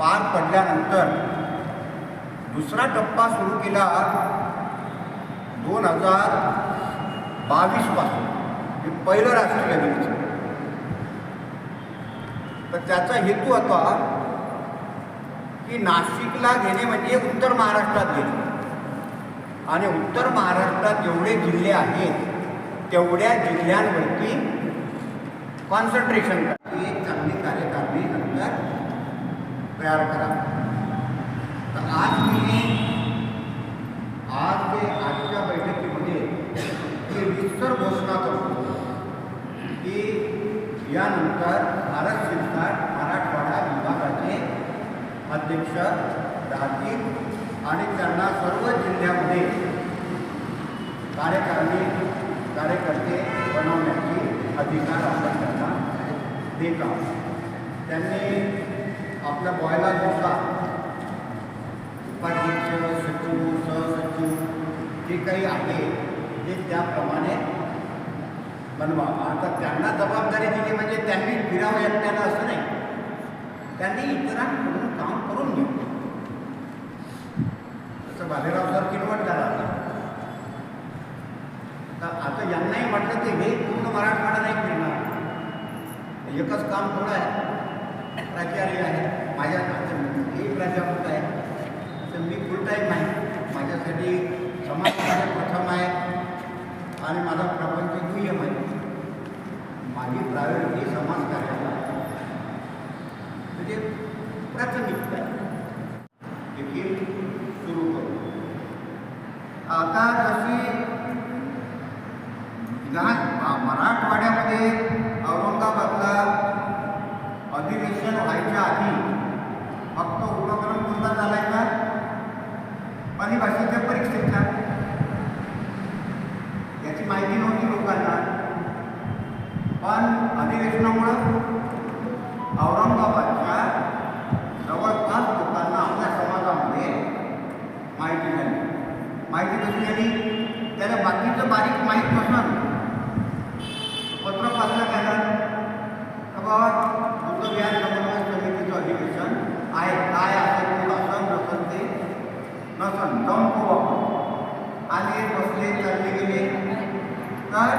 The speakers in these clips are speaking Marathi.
पार पडल्यानंतर दुसरा टप्पा सुरू केला 2022 पासून. हे पहिलं राष्ट्रीय अधिवेशन. तर त्याचा हेतू होता की नाशिकला घेणे म्हणजे उत्तर महाराष्ट्रात घेणे आणि उत्तर महाराष्ट्रात जेवढे जिल्हे आहेत तेवढ्या जिल्ह्यांवरती कॉन्सन्ट्रेशन करा, एक चांगली कार्यकारिणी नंतर तयार करा. तर आजच्या बैठकीमध्ये ही विस्तर घोषणा करतो की यानंतर भारत शिरसाट मराठवाडा विभागाचे अध्यक्ष राहतील आणि त्यांना सर्व जिल्ह्यामध्ये कार्यकर्ते बनवण्याची अधिकार आपण त्यांना देत आहोत. त्यांनी आपल्या बॉयलानुसार उपाध्यक्ष, सचिव, सहसचिव जे काही आहे ते त्याप्रमाणे बनवा. आता त्यांना जबाबदारी दिली म्हणजे त्यांनी फिरावं एकट्यानं असं नाही, त्यांनी इतरांकडून काम करून घेऊ. तसं भालेराव सर किनवट करा. तर आता यांनाही म्हटलं की हे पूर्ण मराठवाडा नाही फिरणार, एकच काम थोडं आहे. प्राचार्य आहे माझ्या हे प्राध्यापक आहे, तर मी फुल टाईम आहे. माझ्यासाठी समाजकार्य प्रथम आहे आणि माझा प्रपंच दुय्यम आहे. माझी प्रायोरिटी समाजकार्याला म्हणजे प्राथमिकता देखील सुरू करू. आता जशी मराठवाड्यामध्ये औरंगाबादला अधिवेशन व्हायच्या आधी फक्त उपक्रम कोणता चालायचा? पाली भाषेच्या परीक्षेचा. याची माहिती नव्हती लोकांना, पण अधिवेशनामुळं औरंगाबादच्या जवळपास लोकांना आपल्या समाजामध्ये माहिती झाली. माहिती कशी झाली? त्याला बाकीचं बारीक माहीत नसणार. पत्र पासलं त्याला बाबा बुद्धविहार समन्वय समितीचं अधिवेशन आहे, काय असेल ते असं नसन ते नसन जाऊन खूप आले, बसले, चालले गेले. तर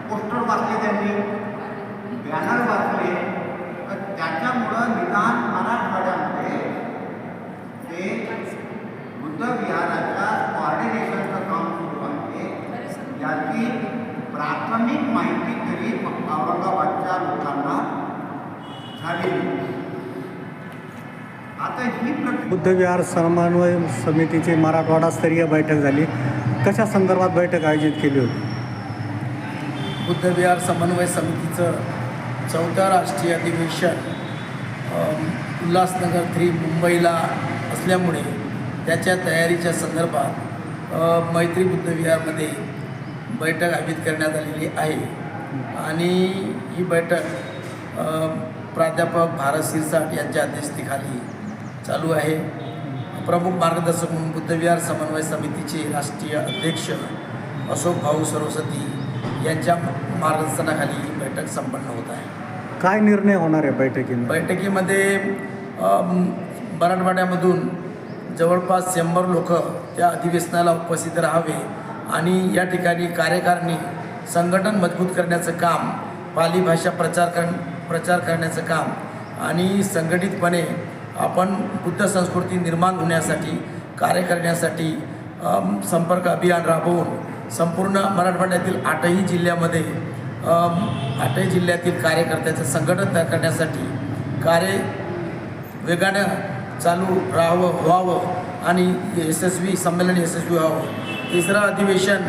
पोस्टर वाचले, त्यांनी बॅनर वाचले. तर त्याच्यामुळं निदान मराठवाड्यामध्ये ते बुद्धविहाराच्या कोऑर्डिनेशनचं काम सुरू आहे. याची प्राथमिक माहिती तरी औरंगाबादच्या लोकांना झाली. आता ही बुद्धविहार समन्वय समितीची मराठवाडास्तरीय बैठक झाली. कशा संदर्भात बैठक आयोजित केली होती? बुद्धविहार समन्वय समितीचं 4थं राष्ट्रीय अधिवेशन उल्हासनगर 3 मुंबईला असल्यामुळे त्याच्या तयारीच्या संदर्भात मैत्री बुद्धविहारमध्ये बैठक आयोजित करण्यात आलेली आहे. आणि ही बैठक प्राध्यापक भारत शिरसाट यांच्या अध्यक्षतेखाली चालू आहे. प्रमुख मार्गदर्शक म्हणून बुद्धविहार समन्वय समितीचे राष्ट्रीय अध्यक्ष अशोक भाऊ सरस्वती यांच्या मार्गदर्शनाखाली ही बैठक संपन्न होत आहे. काय निर्णय होणार आहे बैठकीमध्ये मराठवाड्यामधून जवळपास 100 लोक त्या अधिवेशनाला उपस्थित राहावे आणि या ठिकाणी कार्यकारिणी संघटन मजबूत करण्याचं काम, पाली भाषा प्रचार करण्याचं काम आणि संघटितपणे आपण बुद्ध संस्कृती निर्माण होण्यासाठी कार्य करण्यासाठी संपर्क अभियान राबवून संपूर्ण मराठवाड्यातील 8ही जिल्ह्यातील कार्यकर्त्याचं संघटन तयार करण्यासाठी कार्य वेगानं चालू व्हावं आणि संमेलन यशस्वी व्हावं. 3रं अधिवेशन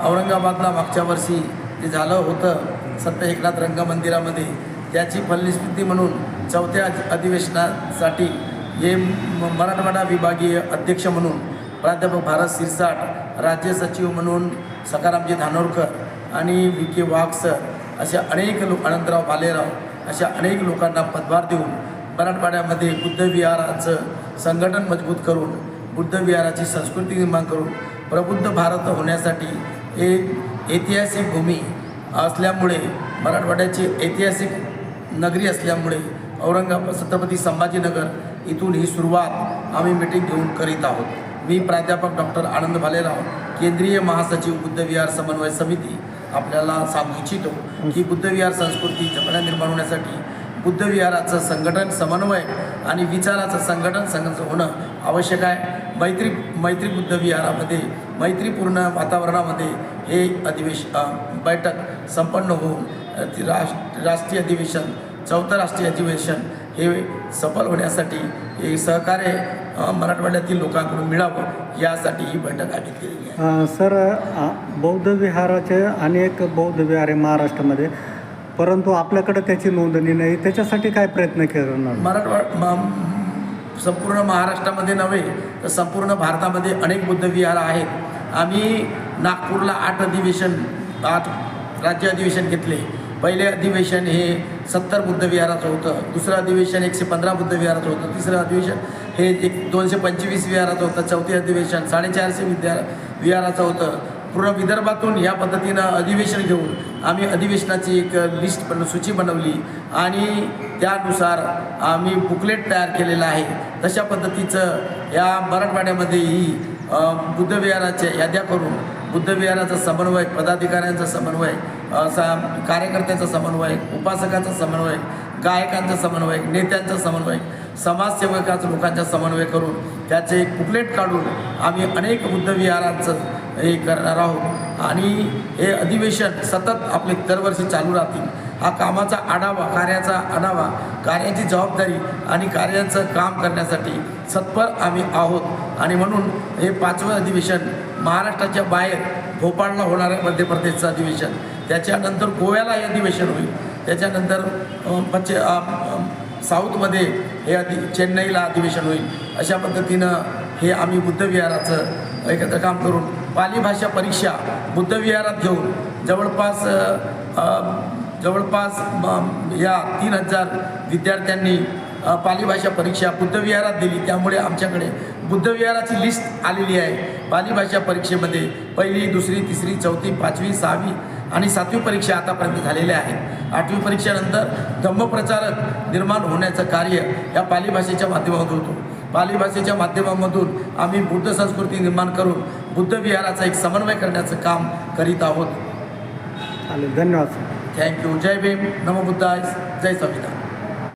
औरंगाबादला मागच्या वर्षी जे झालं होतं संत एकनाथ रंगमंदिरामध्ये, त्याची फलश्रुती म्हणून 4थ्या अधिवेशनासाठी हे मराठवाडा विभागीय अध्यक्ष म्हणून प्राध्यापक भारत शिरसाट, राज्य सचिव म्हणून सखारामजी धानोरकर आणि विके वाघ सर अशा अनेक अनंतराव भालेराव अशा अनेक लोकांना पदभार देऊन मराठवाड्यामध्ये बुद्धविहाराचं संघटन मजबूत करून बुद्धविहाराची संस्कृती निर्माण करून प्रबुद्ध भारत होण्यासाठी एक ऐतिहासिक भूमी असल्यामुळे, मराठवाड्याची ऐतिहासिक नगरी असल्यामुळे औरंगाबाद छत्रपती संभाजीनगर इथून ही सुरुवात आम्ही मिटिंग घेऊन करीत आहोत। मी प्राध्यापक डॉक्टर आनंद भालेराव, केंद्रीय महासचिव बुद्धविहार समन्वय समिती, आपल्याला सांगू इच्छितो की बुद्धविहार संस्कृती जपण्या निर्माण होण्यासाठी बुद्धविहाराचं संघटन समन्वय आणि विचाराचं संघटन होणं आवश्यक आहे। मैत्री बुद्धविहारामध्ये मैत्रीपूर्ण वातावरणामध्ये हे बैठक संपन्न होऊन राष्ट्रीय अधिवेशन 4थं राष्ट्रीय अधिवेशन हे सफल होण्यासाठी हे सहकार्य मराठवाड्यातील लोकांकडून मिळावं यासाठी ही बैठक आयोजित केलेली आहे। सर, बौद्ध विहाराचे अनेक बौद्ध विहार आहे महाराष्ट्रामध्ये, परंतु आपल्याकडे त्याची नोंदणी नाही, त्याच्यासाठी काय प्रयत्न करणार? संपूर्ण महाराष्ट्रामध्ये नव्हे तर संपूर्ण भारतामध्ये अनेक बुद्धविहार आहेत। आम्ही नागपूरला 8 राज्य अधिवेशन घेतले। पहिले अधिवेशन हे 70 बुद्धविहाराचं होतं, दुसरं अधिवेशन 115 बुद्धविहाराचं होतं, तिसरं अधिवेशन हे 225 विहाराचं होतं, चौथे अधिवेशन 450 विहाराचं होतं। पूर्ण विदर्भातून या पद्धतीनं अधिवेशन घेऊन आम्ही अधिवेशनाची एक सूची बनवली आणि त्यानुसार आम्ही बुकलेट तयार केलेलं आहे। तशा पद्धतीचं या मराठवाड्यामध्येही बुद्धविहाराच्या याद्या करून बुद्धविहाराचा समन्वय, पदाधिकाऱ्यांचा समन्वय, कार्यकर्त्यांचा समन्वय, उपासकांचा समन्वय, गायकांचा समन्वय, नेत्यांचा समन्वय, समाजसेवकांच्या लोकांचा समन्वय करून त्याचे एक बुकलेट काढून आम्ही अनेक बुद्धविहारांचं हे करणार आहोत आणि हे अधिवेशन सतत आपले दरवर्षी चालू राहतील। हा कामाचा आढावा, कार्याचा आढावा, कार्याची जबाबदारी आणि कार्याचं काम करण्यासाठी तत्पर आम्ही आहोत आणि म्हणून हे 5वं अधिवेशन महाराष्ट्राच्या बाहेर भोपाळला होणार आहे, मध्य प्रदेशचं अधिवेशन, त्याच्यानंतर गोव्याला हे अधिवेशन होईल, त्याच्यानंतर साऊथमध्ये हे चेन्नईला अधिवेशन होईल। अशा पद्धतीनं हे आम्ही बुद्धविहाराचं एकत्र काम करून पाली भाषा परीक्षा बुद्धविहारात घेऊन जवळपास या 3000 विद्यार्थ्यांनी पाली भाषा परीक्षा बुद्धविहारात दिली। त्यामुळे आमच्याकडे बुद्धविहाराची लिस्ट आलेली आहे। पाली भाषा परीक्षेमध्ये 1ली, 2री, 3री, 4थी, 5वी, 6वी आणि 7वी परीक्षा आतापर्यंत झालेल्या आहेत। 8वी परीक्षेनंतर धम्मप्रचारक निर्माण होण्याचं कार्य या पाली भाषेच्या माध्यमातून होतो। पाली भाषेच्या माध्यमामधून आम्ही बुद्ध संस्कृती निर्माण करून बुद्धविहाराचा एक समन्वय करण्याचं काम करीत आहोत। चालेल, धन्यवाद। थँक्यू। जय भीम, नमो बुद्धाय, जय संविधान।